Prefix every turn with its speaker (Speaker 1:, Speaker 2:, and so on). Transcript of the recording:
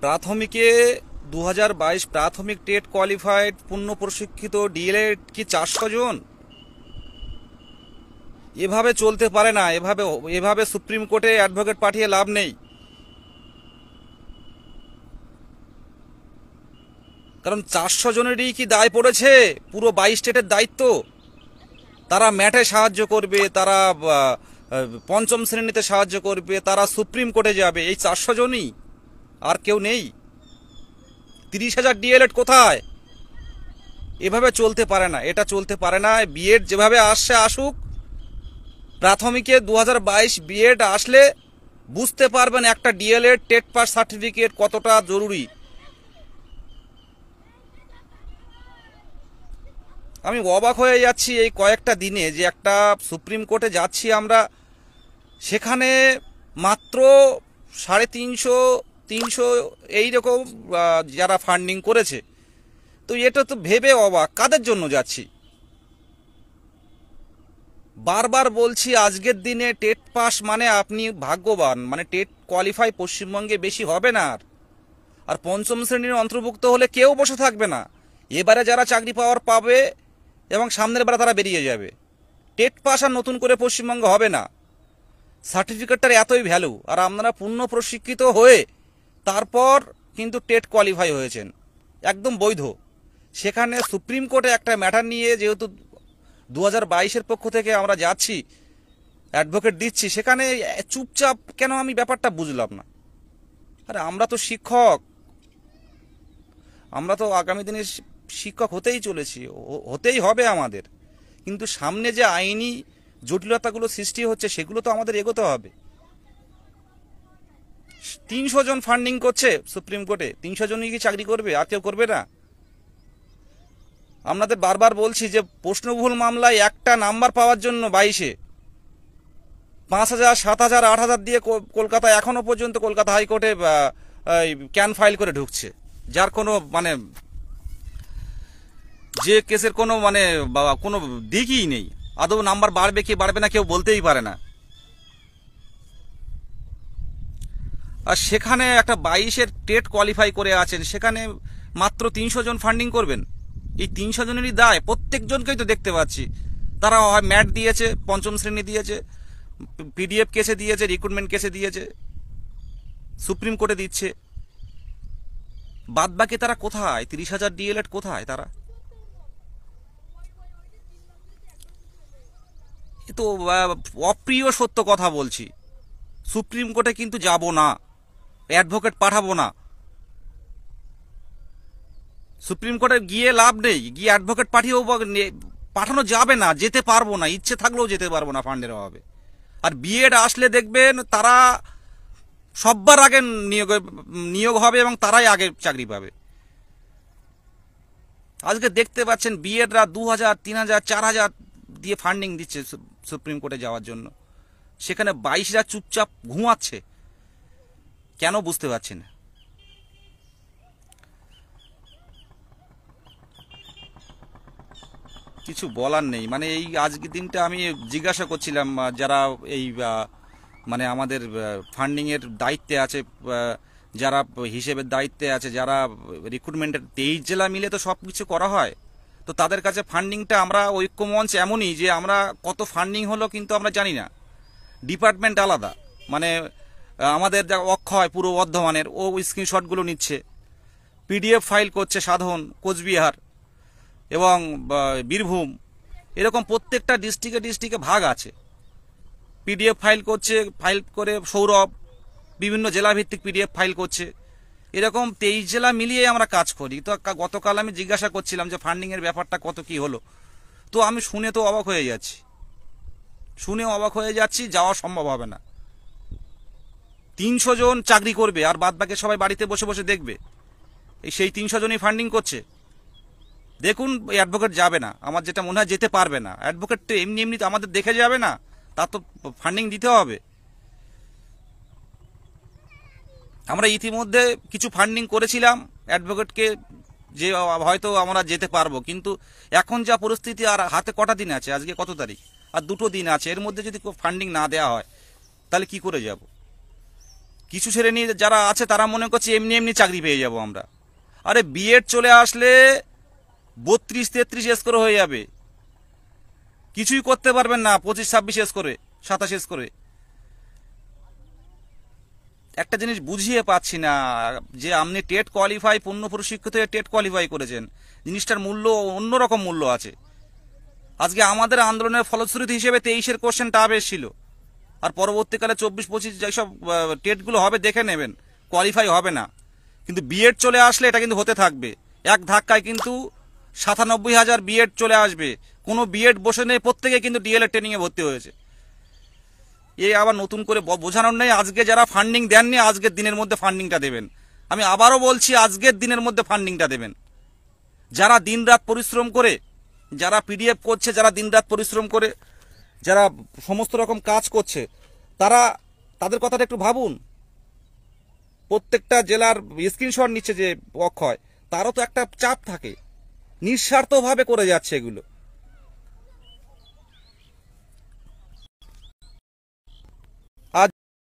Speaker 1: প্রাথমিকে 2022 প্রাথমিক TET qualified পূর্ণ প্রশিক্ষিত ডিএলএড কি 400 জন? এভাবে চলতে পারে না। এভাবে সুপ্রিম কোর্টে অ্যাডভোকেট পাঠিয়ে লাভ নেই। কারণ 400 জনেরই কি দায় পড়েছে? পুরো 22 স্টেটের দায়িত্ব। তারা ম্যাটে সাহায্য করবে, তারা পঞ্চম শ্রেণীতে সাহায্য করবে, তারা সুপ্রিম কোর্টে যাবে। এই 400 জনই, আর কেউ নেই। 30,000 ডিএলএড কোথায়? এভাবে চলতে পারে না, এটা চলতে পারে না। বিএড যেভাবে আসছে আসুক। প্রাথমিকে 2022 বিএড আসলে বুঝতে পারবেন একটা ডিএলএড টেট পাস সার্টিফিকেট কতটা জরুরি। আমি অবাক হয়ে যাচ্ছি এই কয়েকটা দিনে যে একটা সুপ্রিম কোর্টে যাচ্ছি আমরা, সেখানে মাত্র 350 এইরকম যারা ফান্ডিং করেছে। তো এটা তো ভেবে অবাক, কাদের জন্য যাচ্ছি। বারবার বলছি আজকের দিনে টেট পাস মানে আপনি ভাগ্যবান, মানে টেট কোয়ালিফাই পশ্চিমবঙ্গে বেশি হবে না। আর পঞ্চম শ্রেণীর অন্তর্ভুক্ত হলে কেউ বসে থাকবে না। এবারে যারা চাকরি পাবে এবং সামনের বারে তারা বেরিয়ে যাবে। টেট পাস আর নতুন করে পশ্চিমবঙ্গে হবে না। সার্টিফিকেটটার এতই ভ্যালু। আর আপনারা পূর্ণ প্রশিক্ষিত হয়ে তারপর কিন্তু টেট কোয়ালিফাই হয়েছেন, একদম বৈধ। সেখানে সুপ্রিম কোর্টে একটা ম্যাটার নিয়ে যেহেতু 2022-এর পক্ষ থেকে আমরা যাচ্ছি, অ্যাডভোকেট দিচ্ছি, সেখানে চুপচাপ কেন, আমি ব্যাপারটা বুঝলাম না। আরে আমরা তো শিক্ষক, আমরা তো আগামী দিনে শিক্ষক হতেই চলেছি, হতেই হবে আমাদের। কিন্তু সামনে যে আইনি জটিলতাগুলো সৃষ্টি হচ্ছে সেগুলো তো আমাদের এগোতে হবে। 300 জন ফান্ডিং করছে সুপ্রিম কোর্টে, 300 জনই কি চাকরি করবে? আর কেউ করবে না? আপনাদের বারবার বলছি যে প্রশ্নবহুল মামলায় একটা নাম্বার পাওয়ার জন্য 22-এ 5,000, 7,000, 8,000 দিয়ে কলকাতা এখনো পর্যন্ত কলকাতা হাইকোর্টে ক্যান ফাইল করে ঢুকছে, যার কোনো মানে যে কেসের কোনো মানে কোনো দিকই নেই। আদৌ নাম্বার বাড়বে কি বাড়বে না কেউ বলতেই পারে না। আর সেখানে একটা 22-এর টেট কোয়ালিফাই করে আছেন, সেখানে মাত্র 300 জন ফান্ডিং করবেন। এই 300 জনেরই দায়, প্রত্যেকজনকেই তো দেখতে পাচ্ছি। তারা হয় ম্যাট দিয়েছে, পঞ্চম শ্রেণী দিয়েছে, পিডিএফ কেসে দিয়েছে, রিক্রুটমেন্ট কেসে দিয়েছে, সুপ্রিম কোর্টে দিচ্ছে। বাদ বাকি তারা কোথায়? 30,000 ডিএলএড কোথায় তারা? এ তো অপ্রিয় সত্য কথা বলছি। সুপ্রিম কোর্টে কিন্তু যাব না, অ্যাডভোকেট পাঠাবো না। সুপ্রিম কোর্টে গিয়ে লাভ নেই, গিয়ে অ্যাডভোকেট পাঠানো যাবে না, যেতে পারবো না, ইচ্ছে থাকলেও যেতে পারবো না ফান্ডের অভাবে। আর বিএড আসলে দেখবেন তারা সববার আগে নিয়োগ হবে এবং তারাই আগে চাকরি পাবে। আজকে দেখতে পাচ্ছেন বিএডরা 2,000, 3,000, 4,000 দিয়ে ফান্ডিং দিচ্ছে সুপ্রিম কোর্টে যাওয়ার জন্য। সেখানে 22রা চুপচাপ ঘুমাচ্ছে, কেন বুঝতে পারছি না। কিছু বলার নেই। মানে এই আজকের দিনটা আমি জিজ্ঞাসা করছিলাম যারা এই মানে আমাদের ফান্ডিংয়ের দায়িত্বে আছে, যারা হিসেবের দায়িত্বে আছে, যারা রিক্রুটমেন্টের 23 জেলা মিলে তো সব কিছু করা হয়। তো তাদের কাছে ফান্ডিংটা, আমরা ঐক্যমঞ্চ এমনই যে আমরা কত ফান্ডিং হলো কিন্তু আমরা জানি না। ডিপার্টমেন্ট আলাদা, মানে আমাদের যা অক্ষয় পূর্ব বর্ধমানের, ও স্ক্রিনশটগুলো নিচ্ছে, পিডিএফ ফাইল করছে সাধন, কোচবিহার এবং বীরভূম, এরকম প্রত্যেকটা ডিস্ট্রিক্টে ভাগ আছে। পিডিএফ ফাইল করছে, ফাইল করে সৌরভ বিভিন্ন জেলাভিত্তিক পিডিএফ ফাইল করছে। এরকম 23 জেলা মিলিয়ে আমরা কাজ করি। তো গতকাল আমি জিজ্ঞাসা করছিলাম যে ফান্ডিংয়ের ব্যাপারটা কত কি হলো। তো আমি শুনে তো অবাক হয়ে যাচ্ছি, যাওয়া সম্ভব হবে না। 300 জন চাকরি করবে আর বাদ বাকি সবাই বাড়িতে বসে বসে দেখবে। সেই 300 জনই ফান্ডিং করছে। দেখুন, অ্যাডভোকেট যাবে না, আমার যেটা মনে হয় যেতে পারবে না। অ্যাডভোকেট তো এমনি এমনি আমাদের দেখে যাবে না, তার তো ফান্ডিং দিতে হবে। আমরা ইতিমধ্যে কিছু ফান্ডিং করেছিলাম অ্যাডভোকেটকে, যে হয়তো আমরা যেতে পারবো, কিন্তু এখন যা পরিস্থিতি, আর হাতে কটা দিন আছে, আজকে কত তারিখ, আর 2টো দিন আছে, এর মধ্যে যদি ফান্ডিং না দেওয়া হয় তাহলে কি করে যাব। কিছু ছেলে নিয়ে যারা আছে তারা মনে করছে এমনি এমনি চাকরি পেয়ে যাব আমরা। আরে বিএড চলে আসলে 32-33 স্কোর হয়ে যাবে, কিছুই করতে পারবেন না 25-26 স্কোরে, 27 স্কোরে। একটা জিনিস বুঝিয়ে পাচ্ছি না যে আপনি টেট কোয়ালিফাই, পূর্ণ প্রশিক্ষিত হয়ে টেট কোয়ালিফাই করেছেন, জিনিসটার মূল্য অন্যরকম মূল্য আছে। আজকে আমাদের আন্দোলনের ফলশ্রুতি হিসেবে 23-এর কোশ্চেন টাফ এসেছিল, আর পরবর্তীকালে 24-25 যেসব টেটগুলো হবে দেখে নেবেন, কোয়ালিফাই হবে না। কিন্তু বিএড চলে আসলে এটা কিন্তু হতে থাকবে, এক ধাক্কায় কিন্তু 97,000 বিএড চলে আসবে। কোনো বিএড বসে নেই, প্রত্যেকে কিন্তু ডিএলএড ট্রেনিংয়ে ভর্তি হয়েছে। এ আবার নতুন করে বোঝানোর নেই, আজকে যারা ফান্ডিং দেননি আজকের দিনের মধ্যে ফান্ডিংটা দেবেন। আমি আবারও বলছি, আজকের দিনের মধ্যে ফান্ডিংটা দেবেন। যারা দিনরাত পরিশ্রম করে, যারা পিডিএফ করছে, যারা দিনরাত পরিশ্রম করে, যারা সমস্ত রকম কাজ করছে, তাদের কথাটা একটু ভাবুন। প্রত্যেকটা জেলার স্ক্রিনশট নিচ্ছে যে অক্ষয়, তারও তো একটা চাপ থাকে, নিঃস্বার্থভাবে করে যাচ্ছে এগুলো।